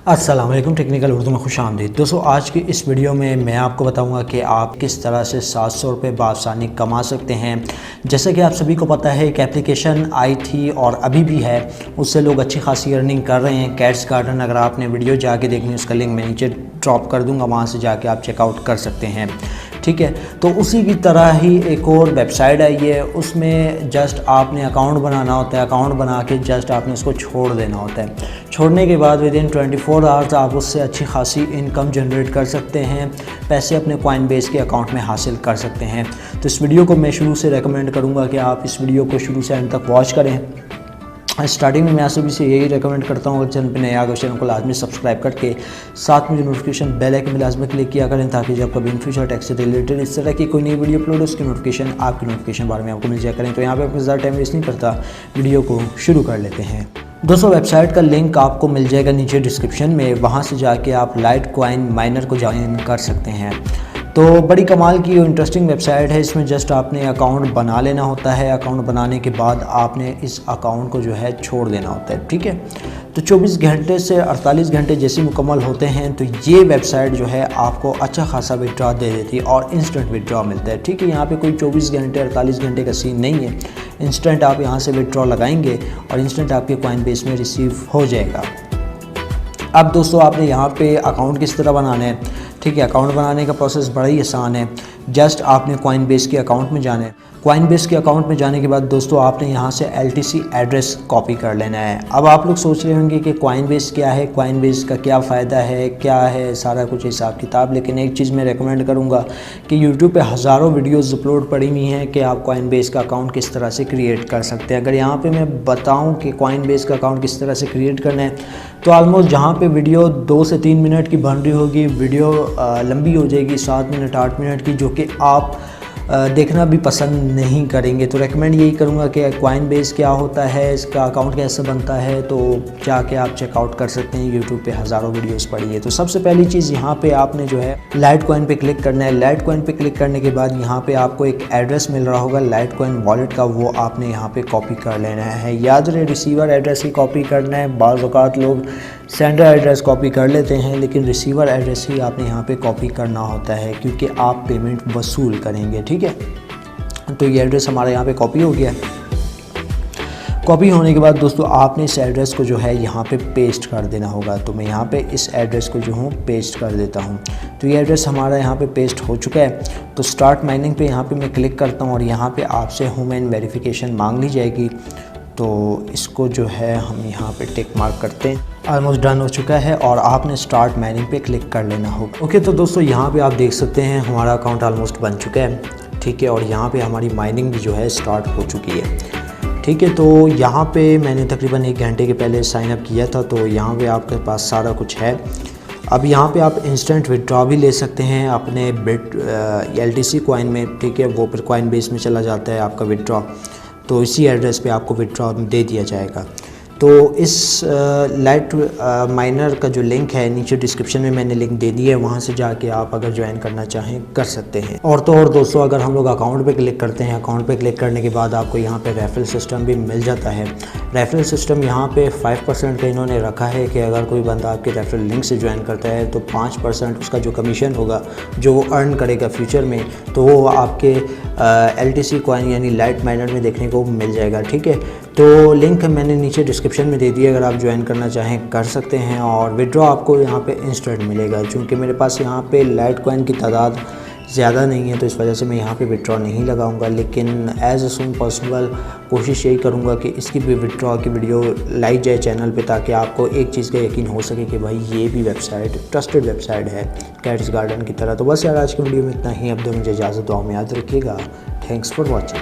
अस्सलाम वालेकुम, टेक्निकल उर्दू में खुश आमदीद। दोस्तों, आज की इस वीडियो में मैं आपको बताऊंगा कि आप किस तरह से 700 रुपये बआसानी कमा सकते हैं। जैसे कि आप सभी को पता है, एक एप्लीकेशन आई थी और अभी भी है, उससे लोग अच्छी खासी अर्निंग कर रहे हैं। कैट्स गार्डन, अगर आपने वीडियो जाके देखनी है उसका लिंक मैं नीचे ड्रॉप कर दूंगा, वहाँ से जाके आप चेकआउट कर सकते हैं। ठीक है, तो उसी की तरह ही एक और वेबसाइट आई है, उसमें जस्ट आपने अकाउंट बनाना होता है। अकाउंट बना के जस्ट आपने उसको छोड़ देना होता है। छोड़ने के बाद विदिन 24 आवर्स आप उससे अच्छी खासी इनकम जनरेट कर सकते हैं, पैसे अपने कॉइनबेस के अकाउंट में हासिल कर सकते हैं। तो इस वीडियो को मैं शुरू से रेकमेंड करूँगा कि आप इस वीडियो को शुरू से एंड तक वॉच करें। स्टार्टिंग में मैं आप सभी से यही रेकमेंड करता हूँ, अगर चैनल पर नया आगे चैनल को लाजमी सब्सक्राइब करके साथ में जो नोटिफिकेशन बेल आइकन में लाजमी क्लिक किया करें, ताकि जब कभी इन फ्यूचर टैक्स से रिलेटेड इस तरह की कोई नई वीडियो अपलोड हो उसकी नोटिफिकेशन आपकी नोटिफिकेशन बारे में आपको मिल जाया करें। तो यहाँ पे आपको ज़्यादा टाइम वेस्ट नहीं करता, वीडियो को शुरू कर लेते हैं। दोस्तों, वेबसाइट का लिंक आपको मिल जाएगा नीचे डिस्क्रिप्शन में, वहाँ से जाके आप लाइट कॉइन माइनर को ज्वाइन कर सकते हैं। तो बड़ी कमाल की इंटरेस्टिंग वेबसाइट है। इसमें जस्ट आपने अकाउंट बना लेना होता है। अकाउंट बनाने के बाद आपने इस अकाउंट को जो है छोड़ देना होता है। ठीक है, तो 24 घंटे से 48 घंटे जैसे मुकम्मल होते हैं तो ये वेबसाइट जो है आपको अच्छा खासा विड्रॉ दे देती है और इंस्टेंट विड्रॉ मिलता है। ठीक है, यहाँ पे कोई 24 घंटे 48 घंटे का सीन नहीं है। इंस्टेंट आप यहाँ से विड्रॉ लगाएंगे और इंस्टेंट आपके कॉइनबेस में रिसीव हो जाएगा। अब दोस्तों, आपने यहाँ पे अकाउंट किस तरह बनाना है। ठीक है, अकाउंट बनाने का प्रोसेस बड़ा ही आसान है। जस्ट आपने कॉइनबेस के अकाउंट में जाना है। कॉइनबेस के अकाउंट में जाने के बाद दोस्तों, आपने यहाँ से LTC एड्रेस कॉपी कर लेना है। अब आप लोग सोच रहे होंगे कि कॉइनबेस क्या है, कॉइनबेस का क्या फ़ायदा है, क्या है सारा कुछ हिसाब किताब। लेकिन एक चीज़ मैं रेकमेंड करूँगा कि यूट्यूब पे हज़ारों वीडियोज़ अपलोड पड़ी हुई हैं कि आप कॉइनबेस का अकाउंट किस तरह से क्रिएट कर सकते हैं। अगर यहाँ पर मैं बताऊँ कि कॉइनबेस का अकाउंट किस तरह से क्रिएट करना है, तो ऑलमोस्ट जहाँ पे वीडियो 2 से 3 मिनट की बन रही होगी, वीडियो लंबी हो जाएगी 7 मिनट 8 मिनट की, जो कि आप देखना भी पसंद नहीं करेंगे। तो रेकमेंड यही करूँगा कि कॉइनबेस क्या होता है, इसका अकाउंट कैसे बनता है, तो जाके आप चेकआउट कर सकते हैं। यूट्यूब पे हज़ारों वीडियोस पड़ी है। तो सबसे पहली चीज़ यहाँ पे आपने जो है लाइट कॉइन पे क्लिक करना है। लाइट कॉइन पे क्लिक करने के बाद यहाँ पे आपको एक एड्रेस मिल रहा होगा लाइट कॉइन वॉलेट का, वो आपने यहाँ पे कॉपी कर लेना है। याद रहे, रिसीवर एड्रेस ही कॉपी करना है। बाज़ औक़ात लोग सेंडर एड्रेस कॉपी कर लेते हैं, लेकिन रिसीवर एड्रेस ही आपने यहाँ पे कॉपी करना होता है, क्योंकि आप पेमेंट वसूल करेंगे। ठीक है, तो ये एड्रेस हमारा यहाँ पे कॉपी हो गया है। कॉपी होने के बाद दोस्तों, आपने इस एड्रेस को जो है यहाँ पे पेस्ट कर देना होगा। तो मैं यहाँ पे इस एड्रेस को जो हूँ पेस्ट कर देता हूँ। तो ये एड्रेस हमारा यहाँ पे पेस्ट हो चुका है। तो स्टार्ट माइनिंग पे यहाँ पे मैं क्लिक करता हूँ और यहाँ पे आपसे ह्यूमन वेरिफिकेशन मांग ली जाएगी। तो इसको जो है हम यहाँ पे टिक मार्क करते हैं। ऑलमोस्ट डन हो चुका है और आपने स्टार्ट माइनिंग पे क्लिक कर लेना होगा। ओके, तो दोस्तों यहाँ पे आप देख सकते हैं हमारा अकाउंट ऑलमोस्ट बन चुका है। ठीक है, और यहाँ पे हमारी माइनिंग भी जो है स्टार्ट हो चुकी है। ठीक है, तो यहाँ पे मैंने तकरीबन 1 घंटे के पहले साइन अप किया था, तो यहाँ पे आपके पास सारा कुछ है। अब यहाँ पे आप इंस्टेंट विड्रॉ भी ले सकते हैं अपने LTC कॉइन में। ठीक है, वो फिर कॉइनबेस में चला जाता है आपका विड्रॉ, तो इसी एड्रेस पे आपको विड्रॉ दे दिया जाएगा। तो इस लाइट माइनर का जो लिंक है नीचे डिस्क्रिप्शन में मैंने लिंक दे दी है, वहाँ से जाके आप अगर ज्वाइन करना चाहें कर सकते हैं। और तो और दोस्तों, अगर हम लोग अकाउंट पे क्लिक करते हैं, अकाउंट पे क्लिक करने के बाद आपको यहाँ पे रेफरल सिस्टम भी मिल जाता है। रेफरल सिस्टम यहाँ पे 5% का इन्होंने रखा है कि अगर कोई बंदा आपके रेफरल लिंक से ज्वाइन करता है तो 5% उसका जो कमीशन होगा जो वो अर्न करेगा फ्यूचर में, तो वो आपके LTC कॉइन यानी लाइट माइनर में देखने को मिल जाएगा। ठीक है, तो लिंक मैंने नीचे डिस्क्रिप्शन में दे दिया, अगर आप ज्वाइन करना चाहें कर सकते हैं। और विड्रॉ आपको यहाँ पे इंस्टेंट मिलेगा। चूँकि मेरे पास यहाँ पे लाइट कॉइन की तादाद ज़्यादा नहीं है, तो इस वजह से मैं यहाँ पे विड्रॉ नहीं लगाऊंगा, लेकिन एज़ सून पॉसिबल कोशिश यही करूँगा कि इसकी भी विड्रॉ की वीडियो लाई जाए चैनल पे, ताकि आपको एक चीज़ का यकीन हो सके कि भाई ये भी वेबसाइट ट्रस्टेड वेबसाइट है कैट्स गार्डन की तरह। तो बस यार, आज की वीडियो में इतना ही। अब दो मुझे इजाज़त, दुआ में याद रखिएगा। Thanks for watching.